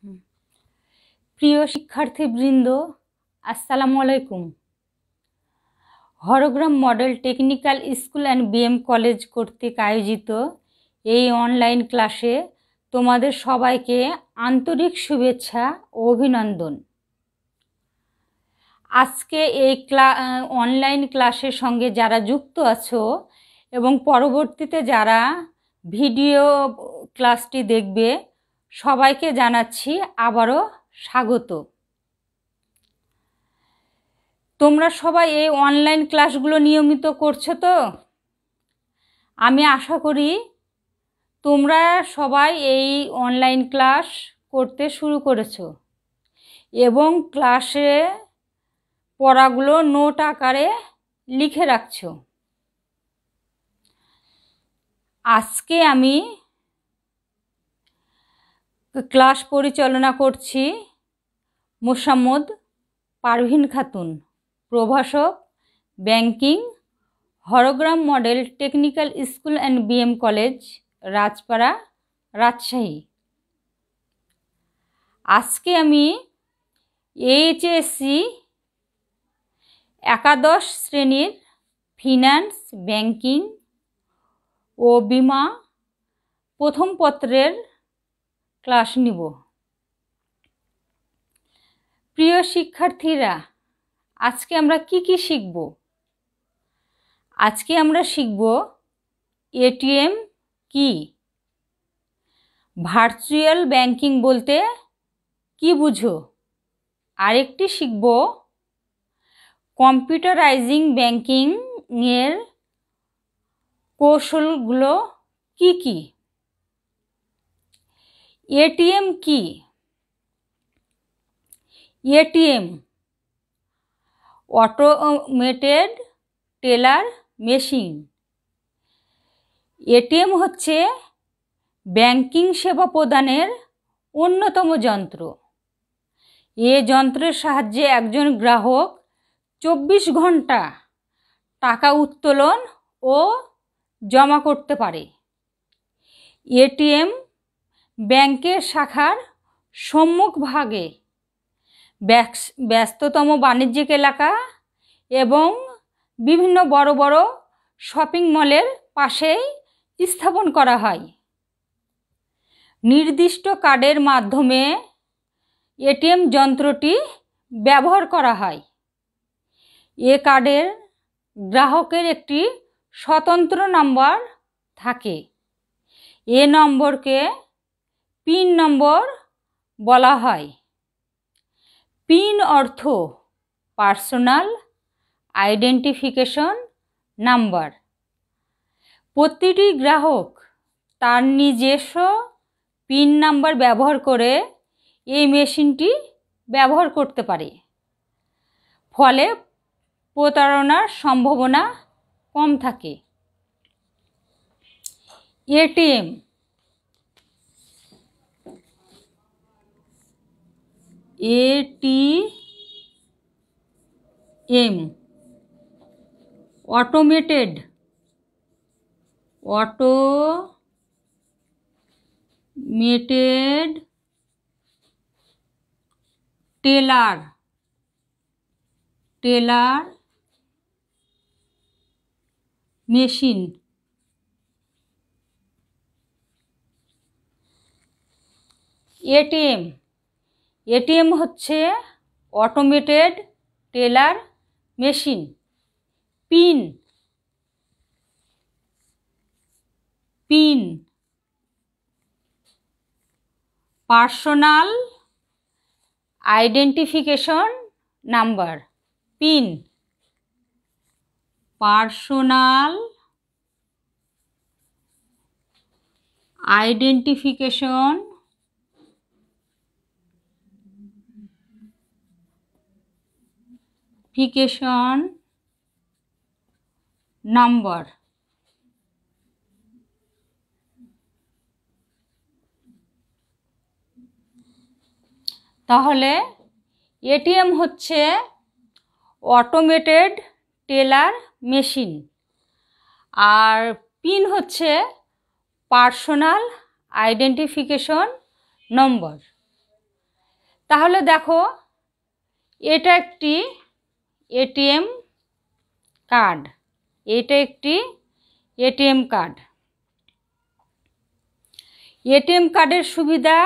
প্রিয় শিক্ষার্থীবৃন্দ, আসসালামু আলাইকুম। Horgram model technical school and BM college কর্তৃক আয়োজিত এই অনলাইন ক্লাসে তোমাদের সবাইকে আন্তরিক শুভেচ্ছা ও অভিনন্দন। আজকে এই অনলাইন ক্লাসের সঙ্গে যারা যুক্ত আছো এবং পরবর্তীতে যারা ভিডিও ক্লাসটি দেখবে, সবাইকে জানাচ্ছি আবারও স্বাগত। তোমরা সবাই এই অনলাইন ক্লাসগুলো নিয়মিত করছো তো? আমি আশা করি তোমরা সবাই এই অনলাইন ক্লাস করতে শুরু করেছো এবং ক্লাসে পড়াগুলো নোট আকারে লিখে রাখছো। আজকে আমি ক্লাস পরিচালনা করছি মোসাম্মদ পারভিন খাতুন, প্রভাষক, banking, Horgram model technical school and BM college, Rajpara, Rajshahi. আজকে আমি এইচএসসি একাদশ শ্রেণীর ফিন্যান্স, ব্যাংকিং ও বিমা প্রথম পত্রের ক্লাস নিব। প্রিয় শিক্ষার্থীরা, আজকে আমরা কি শিখব? আজকে আমরা শিখব এটিএম কি, ভার্চুয়াল ব্যাংকিং বলতে কি বুঝো, আরেকটি শিখব কম্পিউটারাইজিং ব্যাংকিং এর কৌশলগুলো কি কি। এটিএম কি? ATM automated teller machine. ATM হচ্ছে ব্যাংকিং সেবা প্রদানের অন্যতম যন্ত্র। এ যন্ত্রের সাহায্যে একজন গ্রাহক 24 ঘন্টা টাকা উত্তোলন ও জমা করতে পারে। এটিএম ব্যাংকের শাখার সম্মুখভাগে ব্যস্ততম বাণিজ্যিক এলাকা এবং বিভিন্ন বড় বড় শপিং মলের পাশেই স্থাপন করা হয়। নির্দিষ্ট কার্ডের মাধ্যমে এটিএম যন্ত্রটি ব্যবহার করা হয়। এ কার্ডের গ্রাহকের একটি স্বতন্ত্র নম্বর থাকে। এ নম্বরকে পিন নম্বর বলা হয়। পিন অর্থ পার্সোনাল আইডেন্টিফিকেশন নাম্বার। প্রতিটি গ্রাহক তার নিজস্ব পিন নাম্বার ব্যবহার করে এই মেশিনটি ব্যবহার করতে পারে, ফলে প্রতারণার সম্ভাবনা কম থাকে। ATM automated teller machine. ATM হচ্ছে automated teller machine. PIN personal identification number. PIN personal identification number. তাহলে এটিএম হচ্ছে অটোমেটেড টেলার মেশিন, আর পিন হচ্ছে পার্সোনাল আইডেন্টিফিকেশন নম্বর। তাহলে দেখো, এটা একটি এটিএম কার্ড, এটা একটি এটিএম কার্ড। এটিএম কার্ডের সুবিধা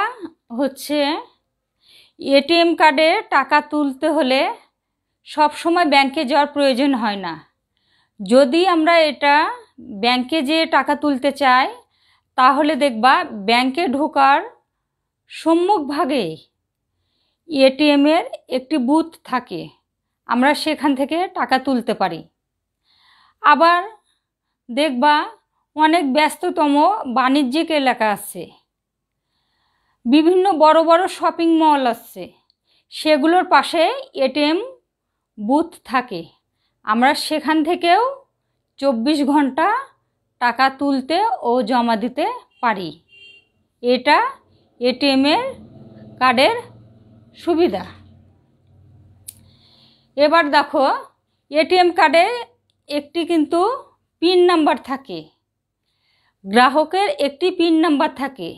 হচ্ছে, এটিএম কার্ডে টাকা তুলতে হলে সব সময় ব্যাংকে যাওয়ার প্রয়োজন হয় না। যদি আমরা এটা ব্যাংকে যেয়ে টাকা তুলতে চাই, তাহলে দেখবা ব্যাংকে ঢোকার সম্মুখভাগে এটিএমের একটি বুথ থাকে, আমরা সেখান থেকে টাকা তুলতে পারি। আবার দেখবা অনেক ব্যস্ততম বাণিজ্যিক এলাকা আছে, বিভিন্ন বড় বড় শপিং মল আছে, সেগুলোর পাশে এটিএম বুথ থাকে, আমরা সেখান থেকেও 24 ঘন্টা টাকা তুলতে ও জমা দিতে পারি। এটা এটিএমের কার্ডের সুবিধা। এবার দেখো, এটিএম কার্ডে একটি কিন্তু পিন নাম্বার থাকে, গ্রাহকের একটি পিন নাম্বার থাকে।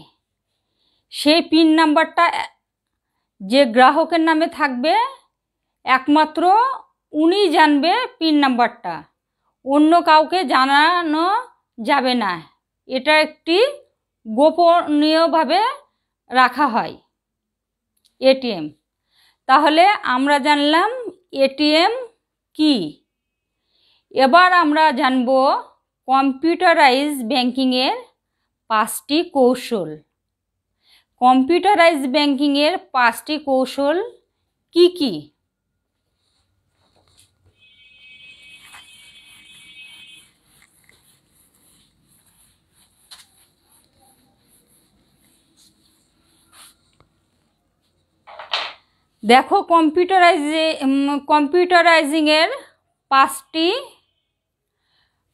সেই পিন নাম্বারটা যে গ্রাহকের নামে থাকবে, একমাত্র উনি জানবে পিন নাম্বারটা, অন্য কাউকে জানানো যাবে না। এটা একটি গোপনীয়ভাবে রাখা হয় এটিএম। তাহলে আমরা জানলাম এটিএম কি। এবার আমরা জানব কম্পিউটারাইজ ব্যাংকিংয়ের 5টি কৌশল। কম্পিউটারাইজ ব্যাংকিংয়ের 5টি কৌশল কি কি? দেখো, কম্পিউটারাইজিংয়ের 5টি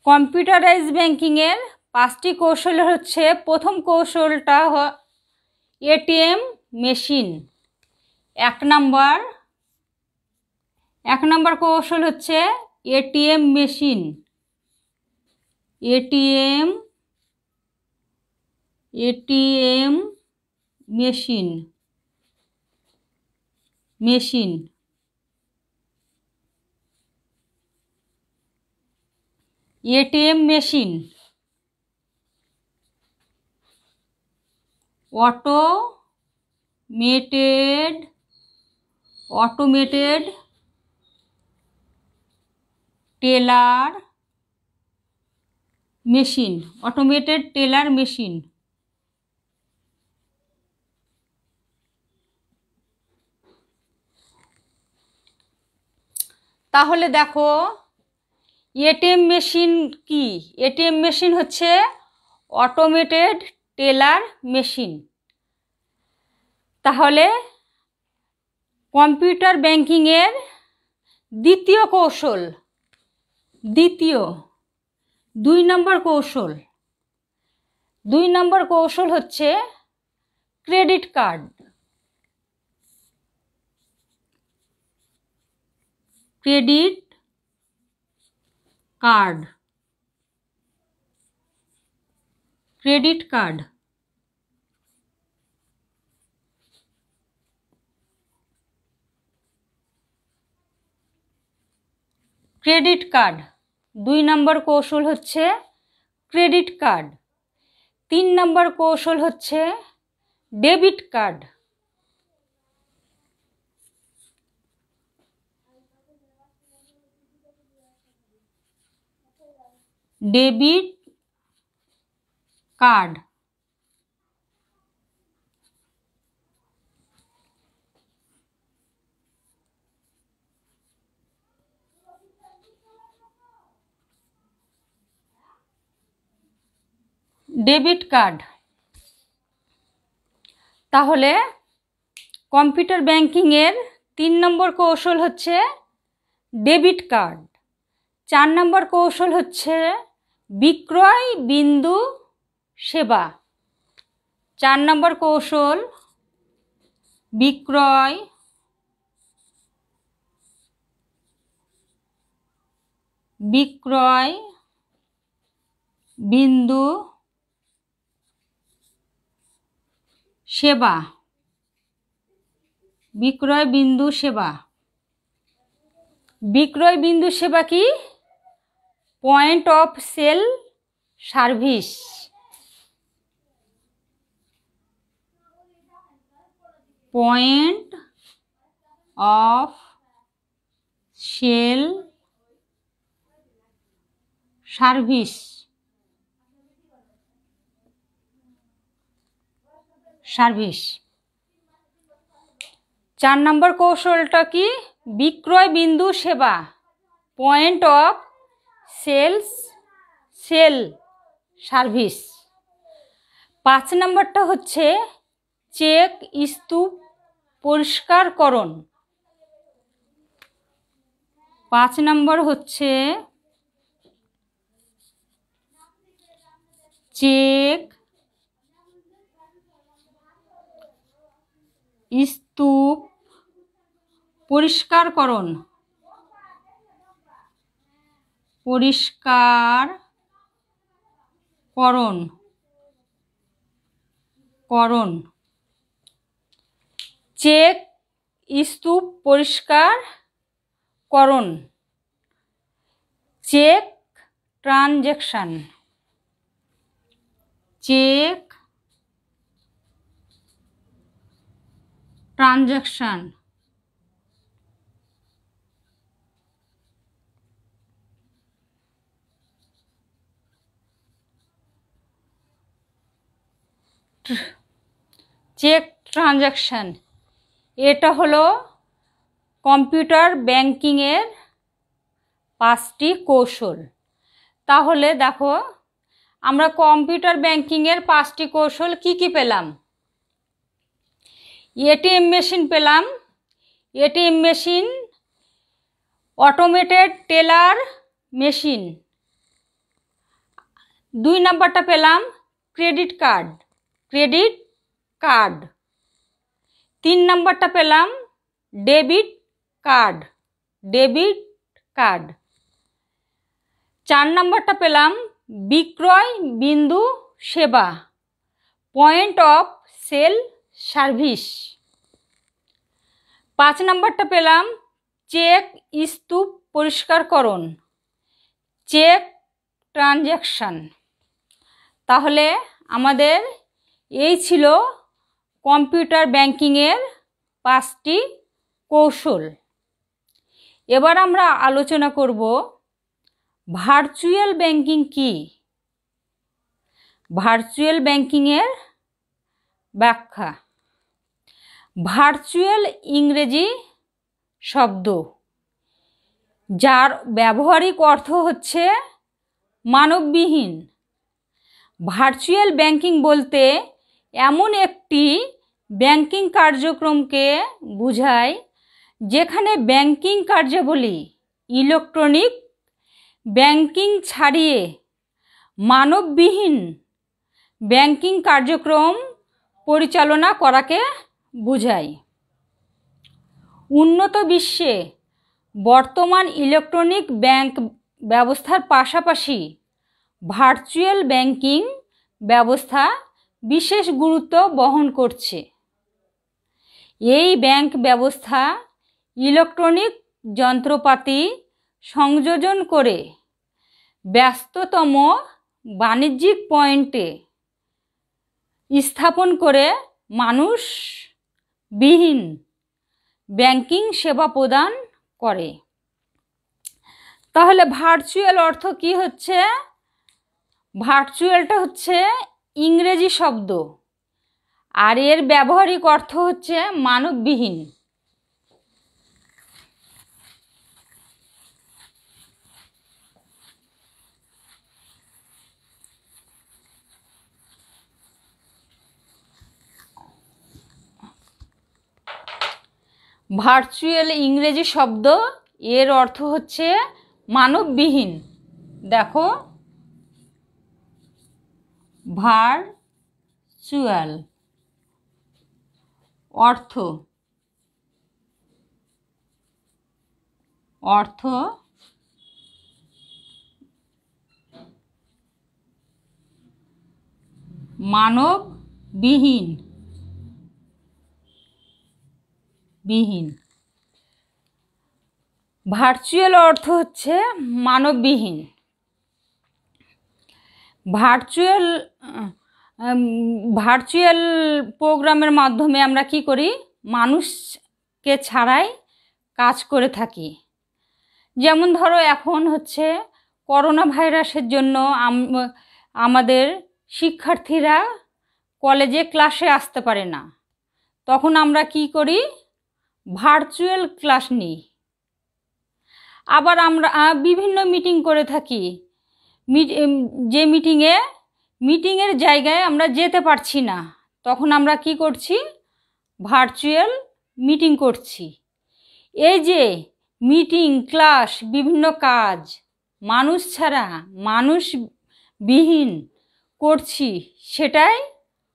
কম্পিউটারাইজ ব্যাংকিংয়ের 5টি কৌশল হচ্ছে, প্রথম কৌশলটা এটিএম মেশিন। এক নাম্বার কৌশল হচ্ছে ATM machine. ATM machine machine ATM machine. Automated teller machine. Automated teller machine. তাহলে দেখো, এটিএম মেশিন কি? এটিএম মেশিন হচ্ছে অটোমেটেড টেলার মেশিন। তাহলে কম্পিউটার ব্যাংকিংয়ের দ্বিতীয় কৌশল, 2 নম্বর কৌশল। 2 নম্বর কৌশল হচ্ছে credit card. Credit card. Credit card. Credit card 2 নম্বর কৌশল হচ্ছে ক্রেডিট কার্ড। 3 নম্বর কৌশল হচ্ছে debit card. Debit card. Debit card. তাহলে কম্পিউটার ব্যাংকিংয়ের 3 নম্বর কৌশল হচ্ছে ডেবিট কার্ড। 4 নম্বর কৌশল হচ্ছে বিক্রয় বিন্দু সেবা। 4 নম্বর কৌশল বিক্রয় বিন্দু সেবা। বিক্রয় বিন্দু সেবা। বিক্রয় বিন্দু সেবা কি? Point of sale service. Point of sale service. Service. 4 নম্বর কৌশলটা কি? বিক্রয় বিন্দু সেবা, পয়েন্ট অফ সেল সার্ভিস। 5 নম্বরটা হচ্ছে চেক স্তূপ পরিষ্কারকরণ। 5 নম্বর হচ্ছে চেক স্তূপ পরিষ্কারকরণ। করণ। চেক স্তূপ পরিষ্কারকরণ। Check transaction. Check transaction. Check transaction এটা হলো কম্পিউটার ব্যাংকিংয়ের 5টি কৌশল। তাহলে দেখো আমরা কম্পিউটার ব্যাংকিংয়ের 5টি কৌশল কি কি পেলাম? এটিএম মেশিন পেলাম। ATM machine, automated teller machine. 2 নাম্বারটা পেলাম ক্রেডিট কার্ড। 3 নাম্বারটা পেলাম ডেবিট কার্ড। 4 নাম্বারটা পেলাম বিক্রয় বিন্দু সেবা, পয়েন্ট অফ সেল সার্ভিস। 5 নাম্বারটা পেলাম চেক স্তূপ পরিষ্কারকরণ, চেক ট্রানজ্যাকশন। তাহলে আমাদের এই ছিল কম্পিউটার ব্যাংকিংয়ের 5টি কৌশল। এবার আমরা আলোচনা করব ভার্চুয়াল ব্যাংকিং কি। ভার্চুয়াল ব্যাংকিংয়ের ব্যাখ্যা। ভার্চুয়াল ইংরেজি শব্দ যার ব্যবহারিক অর্থ হচ্ছে মানববিহীন। ভার্চুয়াল ব্যাংকিং বলতে এমন একটি ব্যাংকিং কার্যক্রমকে বোঝায় যেখানে ব্যাংকিং কার্যাবলী ইলেকট্রনিক ব্যাংকিং ছাড়িয়ে মানববিহীন ব্যাংকিং কার্যক্রম পরিচালনা করাকে বোঝায়। উন্নত বিশ্বে বর্তমান ইলেকট্রনিক ব্যাংক ব্যবস্থার পাশাপাশি ভার্চুয়াল ব্যাংকিং ব্যবস্থা বিশেষ গুরুত্ব বহন করছে। এই ব্যাংক ব্যবস্থা ইলেকট্রনিক যন্ত্রপাতি সংযোজন করে ব্যস্ততম বাণিজ্যিক পয়েন্টে স্থাপন করে মানুষবিহীন ব্যাংকিং সেবা প্রদান করে। তাহলে ভার্চুয়াল অর্থ কি হচ্ছে? ভার্চুয়ালটা হচ্ছে ইংরেজি শব্দ আর এর ব্যবহারিক অর্থ হচ্ছে মানববিহীন। ভার্চুয়াল ইংরেজি শব্দ, এর অর্থ হচ্ছে মানববিহীন। দেখো ভার্চুয়াল অর্থ মানববিহীন বিহীন। ভার্চুয়াল অর্থ হচ্ছে মানববিহীন। ভার্চুয়াল প্রোগ্রামের মাধ্যমে আমরা কি করি, মানুষকে ছাড়াই কাজ করে থাকি। যেমন ধরো এখন হচ্ছে করোনা ভাইরাসের জন্য আমাদের শিক্ষার্থীরা কলেজে ক্লাসে আসতে পারে না, তখন আমরা কি করি, ভার্চুয়াল ক্লাস নিই। আবার আমরা বিভিন্ন মিটিং করে থাকি, যে মিটিংয়ের জায়গায় আমরা যেতে পারছি না, তখন আমরা কি করছি, ভার্চুয়াল মিটিং করছি। এই যে মিটিং, ক্লাস, বিভিন্ন কাজ মানুষ ছাড়া, মানুষ বিহীন করছি, সেটাই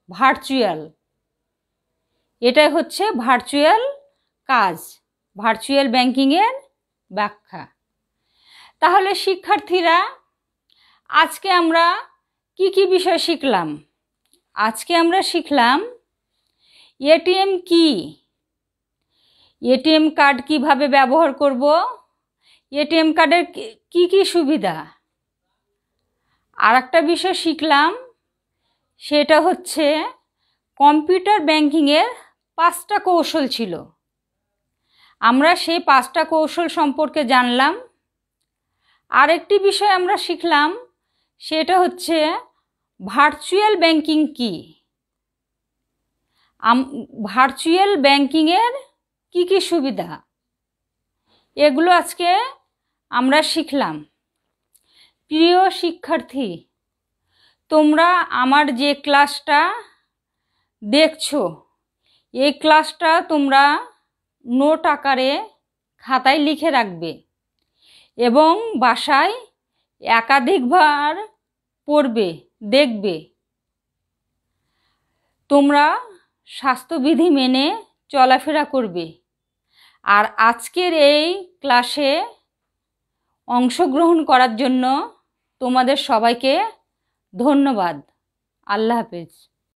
ভার্চুয়াল। এটাই হচ্ছে ভার্চুয়াল কাজ, ভার্চুয়াল ব্যাংকিংয়ের ব্যাখ্যা। তাহলে শিক্ষার্থীরা, আজকে আমরা কি কি বিষয় শিখলাম? আজকে আমরা শিখলাম এটিএম কি, এটিএম কার্ড কিভাবে ব্যবহার করব, এটিএম কার্ডের কি কি সুবিধা। আর একটা বিষয় শিখলাম, সেটা হচ্ছে কম্পিউটার ব্যাংকিংয়ের 5টা কৌশল ছিল। আমরা সেই 5টা কৌশল সম্পর্কে জানলাম। আরেকটি বিষয় আমরা শিখলাম, সেটা হচ্ছে ভার্চুয়াল ব্যাংকিং কি, ভার্চুয়াল ব্যাংকিংয়ের কি কি সুবিধা, এগুলো আজকে আমরা শিখলাম। প্রিয় শিক্ষার্থী, তোমরা আমার যে ক্লাসটা দেখছো, এই ক্লাসটা তোমরা নোট আকারে খাতায় লিখে রাখবে এবং বাসায় একাধিকবার পড়বে, দেখবে। তোমরা স্বাস্থ্যবিধি মেনে চলাফেরা করবে। আর আজকের এই ক্লাসে অংশগ্রহণ করার জন্য তোমাদের সবাইকে ধন্যবাদ। আল্লাহ হাফেজ।